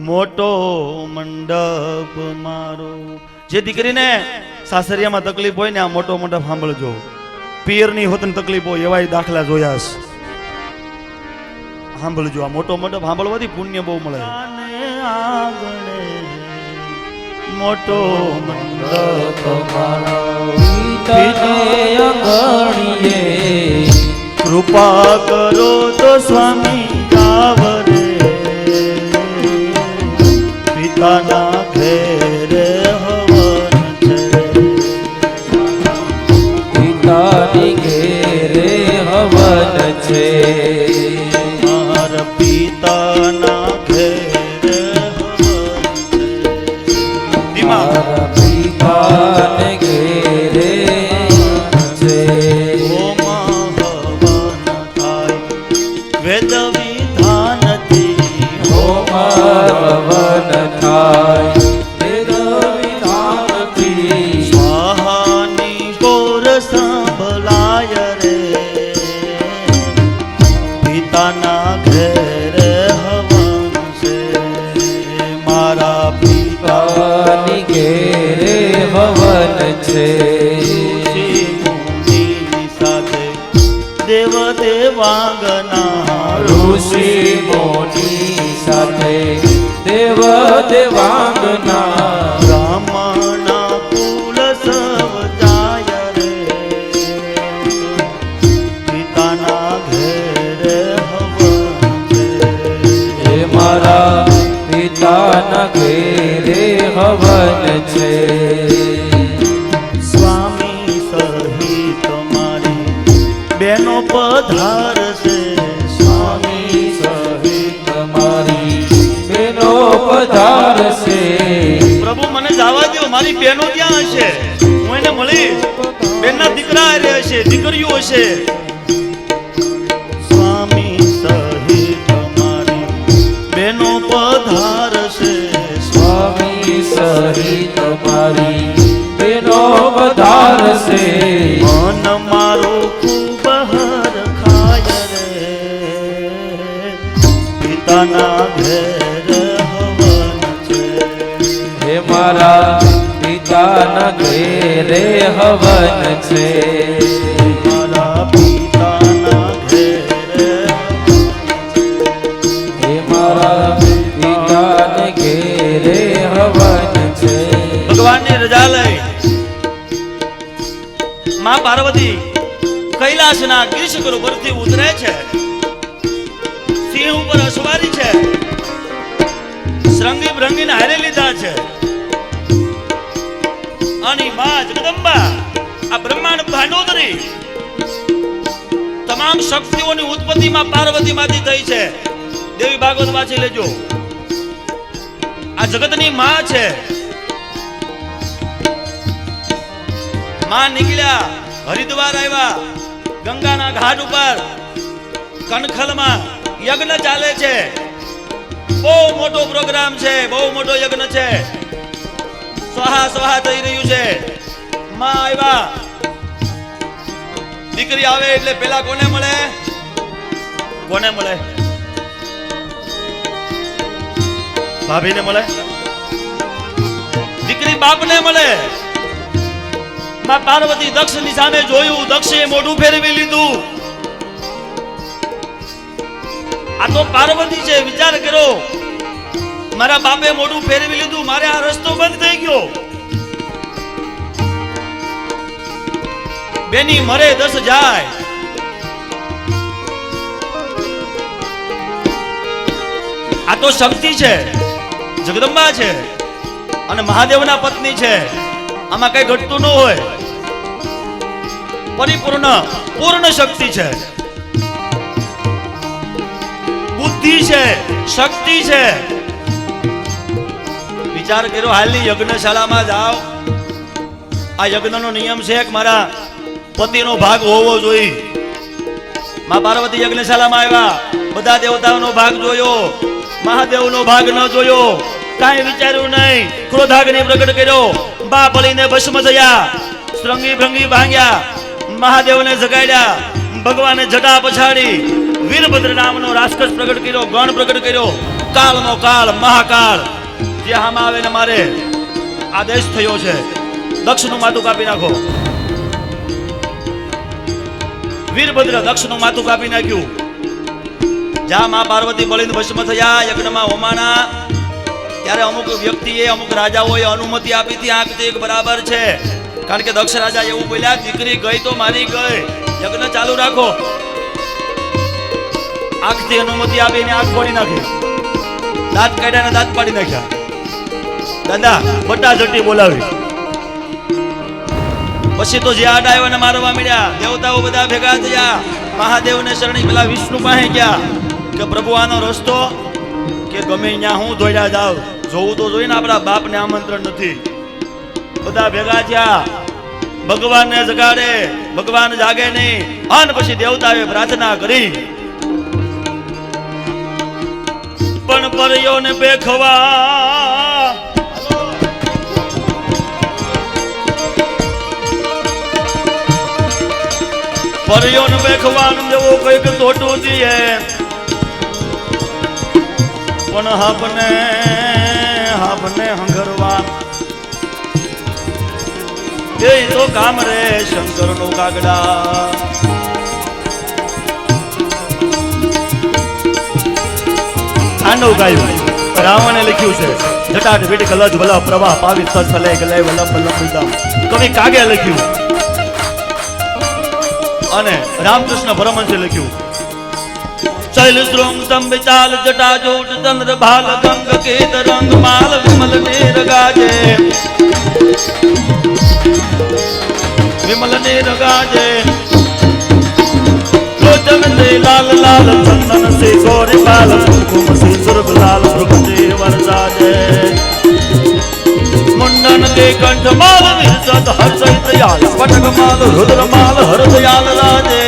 મોટો મંડપ મારો. જે દીકરીને સાસરિયામાં તકલીફ હોય ને આ મોટો મંડપ સાંભળજો. પિયરની હોતને તકલીફ હોય એવાય દાખલા જોયા છે. સાંભળજો, આ મોટો મંડપ સાંભળવાથી પુણ્ય બહુ મળે. મોટો મંડપ મારો કૃપા કરો તો સ્વામી આવરે પિતાના ઘેરે હવન છે. પિતાની ઘેરે હવન છે. મારા પિતાના ઘેરે હવન છે. મારા પિતાને ઘેરે છે. વેદ વિધાનથી હવન થાય. વેદ વિધાનથી સ્વાહાની ગોર સંભળાય રે પિતાના ઘેરે હવન છે. મારા પિતાની ઘેરે હવન છે. સાથે દેવ દેવાંગના ઋષિ મોની સાથે દેવ દેવાંગના બ્રાહ્મણા કુલ સવ જાય રે પિતાના ઘેરે હવન છે. હે મારા પિતાના ઘેરે હવન છે. સ્વામી સહિત મારી બેનો પધારશે. સ્વામી સહિત મારી બેનો પધારશે. પ્રભુ મને જવા દો, મારી બેનો ક્યાં હશે? હું એને મળીશ. બેનના દીકરા હારે હશે, દીકરીઓ હશે. સ્વામી સહિત મારી બેનો પધારશે. સ્વામી સહિત મારી બેનો પધારશે. મન મારો ખૂબ હરખાય રે પિતાના ઘેર હવન છે. હે મારા પિતાના ઘેરે હવન છે. મારા પિતાના ઘેરે હે મારા પિતાને ઘેરે હવન છે. ભગવાનની રજા લઈ માં પાર્વતી કૈલાસના ગિરિશિખર ઉપરથી ઉતરે છે. સિંહ ઉપર અસવારી છે. શ્રંગી ભૃંગીને હારે લીધા છે. અને માં જગદંબા આ બ્રહ્માંડ ભાંડોદરી તમામ શક્તિઓની ઉત્પત્તિમાં પાર્વતી માંથી થઈ છે. દેવી ભાગવત વાંચી લેજો. આ જગતની માં છે. માં નીકળ્યા, હરિદ્વાર આવ્યા. ગંગાના ઘાટ ઉપર કનખલમાં યજ્ઞ ચાલે છે. બહુ મોટો પ્રોગ્રામ છે, બહુ મોટો યજ્ઞ છે. સ્વાહા સ્વાહા થઈ રહ્યું છે. માં આવ્યા. દીકરી આવે એટલે પેલા કોને મળે? કોને મળે? ભાભીને મળે? દીકરી બાપને મળે. માં પાર્વતી દક્ષની સામે જોયું. દક્ષે મોઢું ફેરવી લીધું. આ તો પાર્વતી છે. વિચાર કરો, મારા બાપે મોઢું ફેરવી લીધું, મારે આ રસ્તો બંધ થઈ ગયો. બેની મરે 10 જાય. આ તો શક્તિ છે, જગદંબા છે અને મહાદેવના પત્ની છે. આમાં કઈ ઘટતું ન હોય. પરિપૂર્ણ પૂર્ણ શક્તિ છે, બુદ્ધિ છે, શક્તિ છે. વિચાર કર્યો, હાલની યજ્ઞશાળામાં જાઓ. આ યજ્ઞનો નિયમ છે કે મારા પતિનો ભાગ હોવો જોઈએ. માં પાર્વતી યજ્ઞશાળામાં આવ્યા. બધા દેવતાઓનો ભાગ જોયો, મહાદેવનો ભાગ ન જોયો. કાંઈ વિચાર્યું નહીં. ક્રોધાગ્નિ પ્રગટ કર્યો. બા બળીને ભસ્મ થયા. શ્રંગી ભૃંગી ભાંગ્યા. મહાદેવને જગાડ્યા. ભગવાને જટા પછાડી વીરભદ્ર નામનો રાક્ષસ પ્રગટ કર્યો, ગણ પ્રગટ કર્યો. કાળનો કાળ મહાકાળ જે આમાં આવે ને મારે આદેશ થયો છે દક્ષનું માથું કાપી નાખો. વીરભદ્ર દક્ષનું માથું કાપી નાખ્યું. જ્યાં મા પાર્વતી બળીને ભસ્મ થયા યજ્ઞમાં હોમાણા ત્યારે અમુક વ્યક્તિએ અમુક રાજાઓએ અનુમતિ આપી હતી આંખથી એક બરાબર છે. કારણ કે દક્ષ રાજા એવું બોલ્યા દીકરી ગઈ તો મારી ગઈ, યજ્ઞ ચાલુ રાખો. આંખથી અનુમતિ આપીને આંખ ફોડી નાખી, દાંત કાઢ્યા દાંત પાડી નાખ્યા. દાદા બટા જટી બોલાવી. પછી તો જે આડા આવ્યા ને મારવા મળ્યા. દેવતાઓ બધા ભેગા થયા, મહાદેવને શરણી પેલા વિષ્ણુ પાસે ગયા કે પ્રભુ આનો રસ્તો કે ગમે ત્યાં હું દોડ્યા જાવ, જોવું તો જોઈને આપણા બાપને આમંત્રણ નથી. બધા ભેગા થયા, ભગવાનને જગાડે, ભગવાન જાગે નહીં. અને પછી દેવતાએ પ્રાર્થના કરી પણ પરયોને બેખવા પરયોને બેખવાનું જેવું કઈક તોટું દીએ પણ હાપને હંગરવા એ તો કામ રે શંકર નો કાગડા. તાંડવ ગાયું રાવણે લખ્યું છે જટાટ વિટ કલજ વલ્લભ પ્રવાહ પાવિત સજ ફલે ગલે વલ્લભ વલ્લભ વિદમ. કવિ કાગે લખ્યું અને રામકૃષ્ણ પરમહંસે લખ્યું ચૈલ શ્રૃંગ સંવિચાલ જટા જોટ ચંદ્ર ભાલ ગંગ કેત રંગ માલ વિમલ નીર ગાજે વિમલ નીર ગાજે लोचन से लाल लाल चंदन से गौरी बाल कुमकुम से सुर्ग लाल भ्रुकुटी वरसाजे मुंडन के कंठ माल विरसत हर्षित दयाल स्फटिक माल रुद्र माल हर दयाल राजे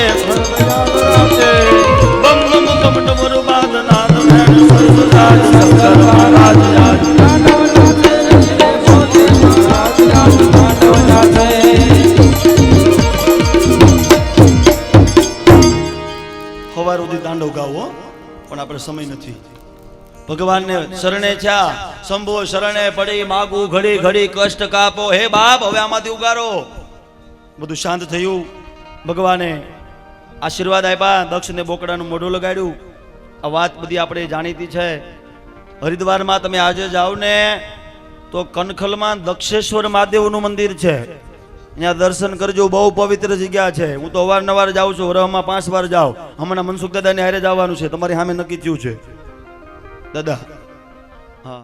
बम बम कपट मुरुबाद नाद मैन सर्व राज शंकर महाराज राज તાંડવ ગાવો પણ આપણે સમય નથી. ભગવાનને શરણે છા, શંભો શરણે પડી માગું ઘડી ઘડી કષ્ટ કાપો. હે બાપ હવે આમાંથી ઉગારો. બધું શાંત થયું. ભગવાને આશીર્વાદ આપ્યા, દક્ષને બોકડાનું મોઢું લગાડ્યું. આ વાત બધી આપણે જાણીતી છે. હરિદ્વારમાં તમે આજે જાઓ ને તો કનખલમાં દક્ષેશ્વર મહાદેવનું મંદિર છે, અહીંયા દર્શન કરજો. બહુ પવિત્ર જગ્યા છે. હું તો અવારનવાર જાઉં છું, વરહમાં 5 વાર જાઉં. હમણાં મનસુખ દાદાને હારે જવાનું છે, તમારી સામે નક્કી થયું છે દાદા. હા.